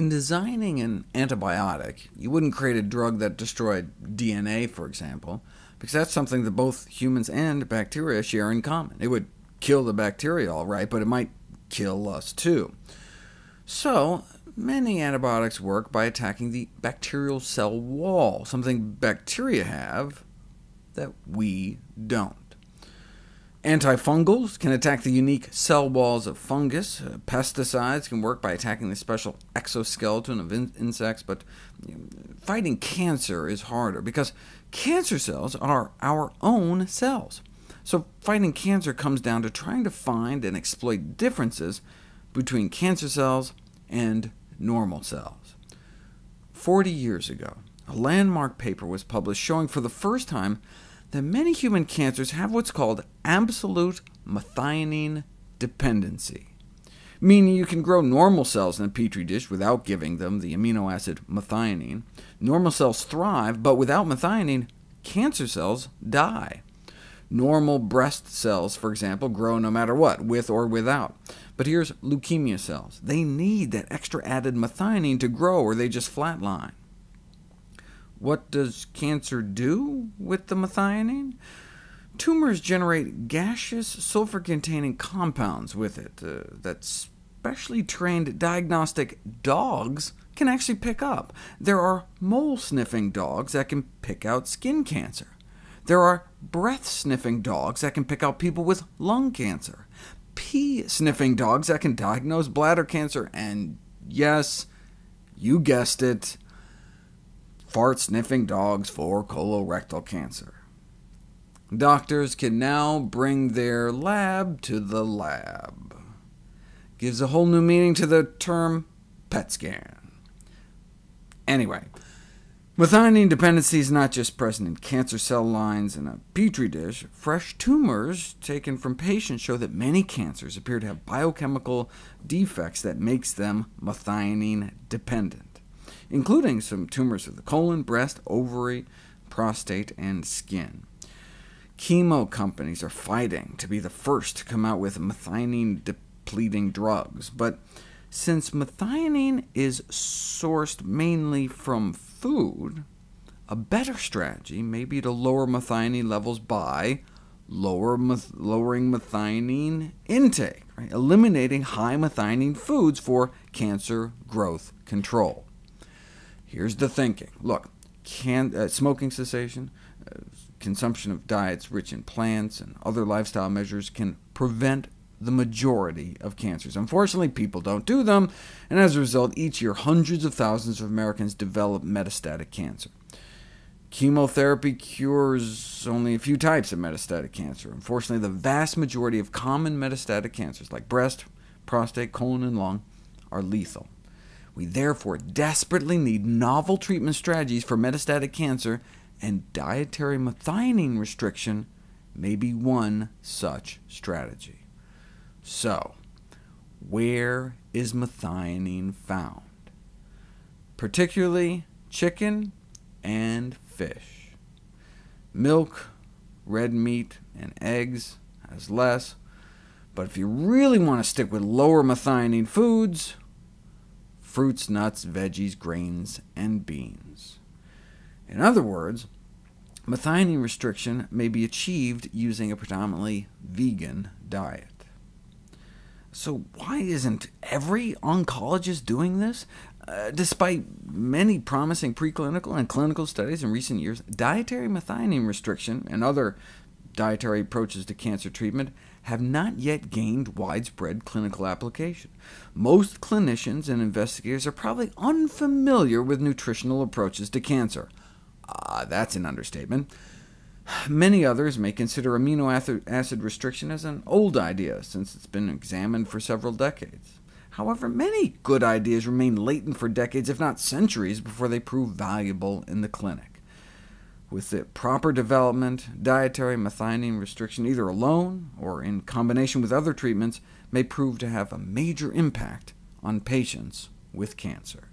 When designing an antibiotic, you wouldn't create a drug that destroyed DNA, for example, because that's something that both humans and bacteria share in common. It would kill the bacteria all right, but it might kill us too. So many antibiotics work by attacking the bacterial cell wall, something bacteria have that we don't. Antifungals can attack the unique cell walls of fungus. Pesticides can work by attacking the special exoskeleton of insects, but fighting cancer is harder, because cancer cells are our own cells. So fighting cancer comes down to trying to find and exploit differences between cancer cells and normal cells. 40 years ago, a landmark paper was published showing for the first time that many human cancers have what's called absolute methionine dependency, meaning you can grow normal cells in a petri dish without giving them the amino acid methionine. Normal cells thrive, but without methionine, cancer cells die. Normal breast cells, for example, grow no matter what, with or without. But here's leukemia cells. They need that extra added methionine to grow, or they just flatline. What does cancer do with the methionine? Tumors generate gaseous sulfur-containing compounds with it that specially trained diagnostic dogs can actually pick up. There are mole-sniffing dogs that can pick out skin cancer. There are breath-sniffing dogs that can pick out people with lung cancer, pee-sniffing dogs that can diagnose bladder cancer, and yes, you guessed it, fart-sniffing dogs for colorectal cancer. Doctors can now bring their lab to the lab. Gives a whole new meaning to the term PET scan. Anyway, methionine dependency is not just present in cancer cell lines in a petri dish. Fresh tumors taken from patients show that many cancers appear to have biochemical defects that makes them methionine dependent, including some tumors of the colon, breast, ovary, prostate, and skin. Chemo companies are fighting to be the first to come out with methionine-depleting drugs, but since methionine is sourced mainly from food, a better strategy may be to lower methionine levels by lowering methionine intake, eliminating high methionine foods for cancer growth control. Here's the thinking. Look, smoking cessation, consumption of diets rich in plants, and other lifestyle measures can prevent the majority of cancers. Unfortunately, people don't do them, and as a result, each year hundreds of thousands of Americans develop metastatic cancer. Chemotherapy cures only a few types of metastatic cancer. Unfortunately, the vast majority of common metastatic cancers, like breast, prostate, colon, and lung, are lethal. We therefore desperately need novel treatment strategies for metastatic cancer, and dietary methionine restriction may be one such strategy. So, where is methionine found? Particularly chicken and fish. Milk, red meat, and eggs has less, but if you really want to stick with lower methionine foods, fruits, nuts, veggies, grains, and beans. In other words, methionine restriction may be achieved using a predominantly vegan diet. So why isn't every oncologist doing this? Despite many promising preclinical and clinical studies in recent years, dietary methionine restriction and other dietary approaches to cancer treatment have not yet gained widespread clinical application. Most clinicians and investigators are probably unfamiliar with nutritional approaches to cancer. That's an understatement. Many others may consider amino acid restriction as an old idea, since it's been examined for several decades. However, many good ideas remain latent for decades, if not centuries, before they prove valuable in the clinic. With the proper development, dietary methionine restriction, either alone or in combination with other treatments, may prove to have a major impact on patients with cancer.